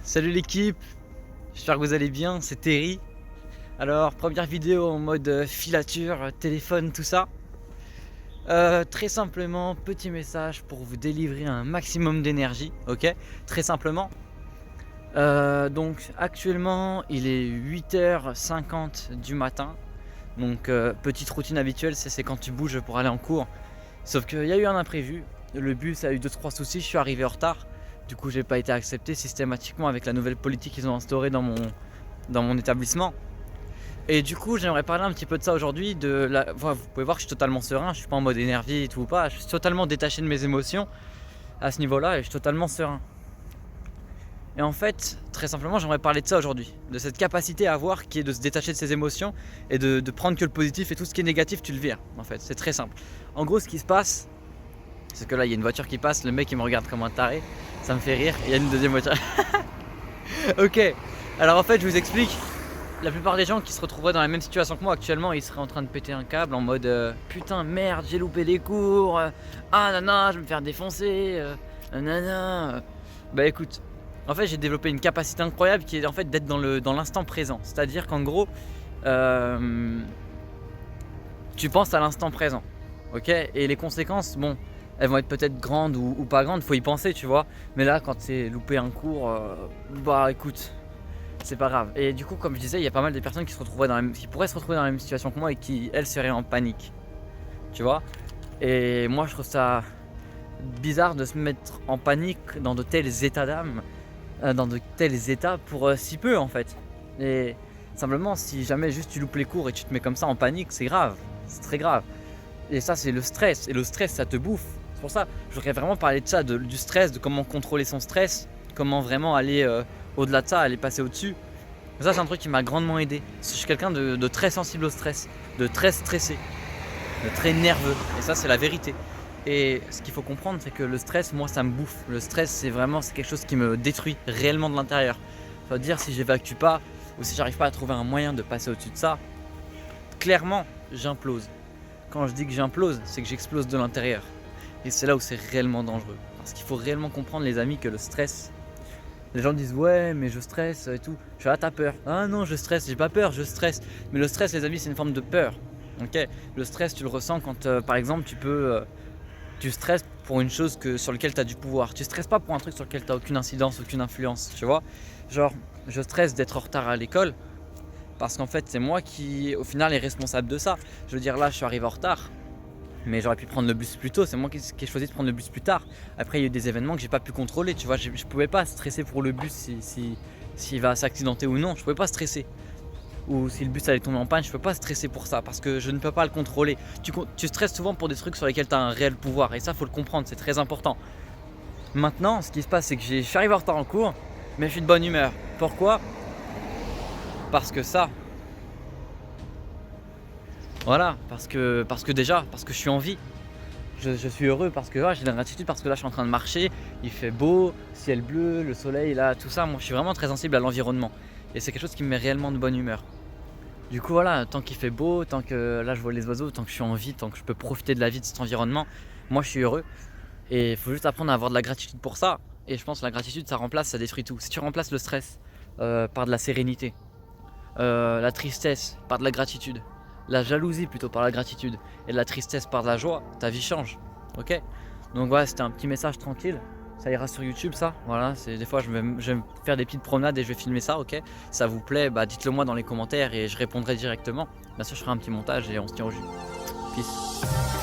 Salut l'équipe, j'espère que vous allez bien, c'est Terry. Alors première vidéo en mode filature, téléphone, tout ça. Très simplement, petit message pour vous délivrer un maximum d'énergie, ok. Très simplement. Donc actuellement il est 8h50 du matin. Donc petite routine habituelle, c'est quand tu bouges pour aller en cours. Sauf qu'il y a eu un imprévu, le bus a eu 2-3 soucis, je suis arrivé en retard. Du coup j'ai pas été accepté systématiquement avec la nouvelle politique qu'ils ont instaurée dans mon établissement. Et du coup j'aimerais parler un petit peu de ça aujourd'hui. Vous pouvez voir que je suis totalement serein, je suis pas en mode énervé et tout ou pas. Je suis totalement détaché de mes émotions à ce niveau là et je suis totalement serein. Et en fait, très simplement, j'aimerais parler de ça aujourd'hui, de cette capacité à avoir qui est de se détacher de ses émotions et de prendre que le positif et tout ce qui est négatif, tu le vires. En fait, c'est très simple. En gros, ce qui se passe, c'est que là, il y a une voiture qui passe, le mec il me regarde comme un taré, ça me fait rire, et il y a une deuxième voiture. Ok, alors en fait, je vous explique. La plupart des gens qui se retrouveraient dans la même situation que moi actuellement, ils seraient en train de péter un câble en mode putain, merde, j'ai loupé les cours, ah nana, je vais me faire défoncer, nana. Bah écoute. En fait, j'ai développé une capacité incroyable qui est en fait d'être dans l'instant présent. C'est-à-dire qu'en gros, tu penses à l'instant présent, ok. Et les conséquences, bon, elles vont être peut-être grandes ou pas grandes, faut y penser, tu vois. Mais là, quand c'est loupé un cours, bah écoute, c'est pas grave. Et du coup, comme je disais, il y a pas mal de personnes qui pourraient se retrouver dans la même situation que moi et qui, elles, seraient en panique, tu vois. Et moi, je trouve ça bizarre de se mettre en panique dans de tels états d'âme. Dans de tels états pour si peu en fait. Et simplement, si jamais juste tu loupes les cours et tu te mets comme ça en panique, c'est grave, c'est très grave. Et ça, c'est le stress, et le stress, ça te bouffe. C'est pour ça, je voudrais vraiment parler de ça, du stress, de comment contrôler son stress, comment vraiment aller au-delà de ça, aller passer au-dessus. Ça, c'est un truc qui m'a grandement aidé. Je suis quelqu'un de très sensible au stress, de très stressé, de très nerveux, et ça, c'est la vérité. Et ce qu'il faut comprendre, c'est que le stress, moi, ça me bouffe. Le stress, c'est quelque chose qui me détruit réellement de l'intérieur. Ça veut dire si j'évacue pas ou si j'arrive pas à trouver un moyen de passer au-dessus de ça, clairement, j'implose. Quand je dis que j'implose, c'est que j'explose de l'intérieur. Et c'est là où c'est réellement dangereux. Parce qu'il faut réellement comprendre, les amis, que le stress, les gens disent ouais, mais je stresse et tout. Je suis là, t'as peur. Ah non, je stresse, j'ai pas peur, je stresse. Mais le stress, les amis, c'est une forme de peur. Ok, le stress, tu le ressens quand, par exemple, tu stresses pour une chose sur laquelle tu as du pouvoir. Tu stresses pas pour un truc sur lequel tu n'as aucune incidence, aucune influence, tu vois. Genre, je stresse d'être en retard à l'école parce qu'en fait, c'est moi qui, au final, est responsable de ça. Je veux dire, là, je suis arrivé en retard, mais j'aurais pu prendre le bus plus tôt. C'est moi qui ai choisi de prendre le bus plus tard. Après, il y a eu des événements que j'ai pas pu contrôler, tu vois. Je pouvais pas stresser pour le bus s'il va s'accidenter ou non. Je pouvais pas stresser. Ou si le bus allait tomber en panne, je peux pas stresser pour ça parce que je ne peux pas le contrôler. Tu stresses souvent pour des trucs sur lesquels tu as un réel pouvoir et ça, faut le comprendre, c'est très important. Maintenant, ce qui se passe, c'est que je suis arrivé en retard en cours, mais je suis de bonne humeur. Pourquoi? Parce que ça, voilà, parce que je suis en vie. Je suis heureux parce que j'ai de la gratitude parce que là je suis en train de marcher, il fait beau, ciel bleu, le soleil là, tout ça. Moi je suis vraiment très sensible à l'environnement et c'est quelque chose qui me met réellement de bonne humeur. Du coup voilà, tant qu'il fait beau, tant que là je vois les oiseaux, tant que je suis en vie, tant que je peux profiter de la vie de cet environnement, moi je suis heureux. Et il faut juste apprendre à avoir de la gratitude pour ça. Et je pense que la gratitude, ça détruit tout. Si tu remplaces le stress par de la sérénité, la tristesse par de la gratitude, la jalousie plutôt par la gratitude, et la tristesse par de la joie, ta vie change. Ok. Donc voilà, c'était un petit message tranquille. Ça ira sur YouTube ça, voilà, des fois je vais me faire des petites promenades et je vais filmer ça, ok. Ça vous plaît, bah dites-le moi dans les commentaires et je répondrai directement. Bien sûr je ferai un petit montage et on se tient au jus. Peace.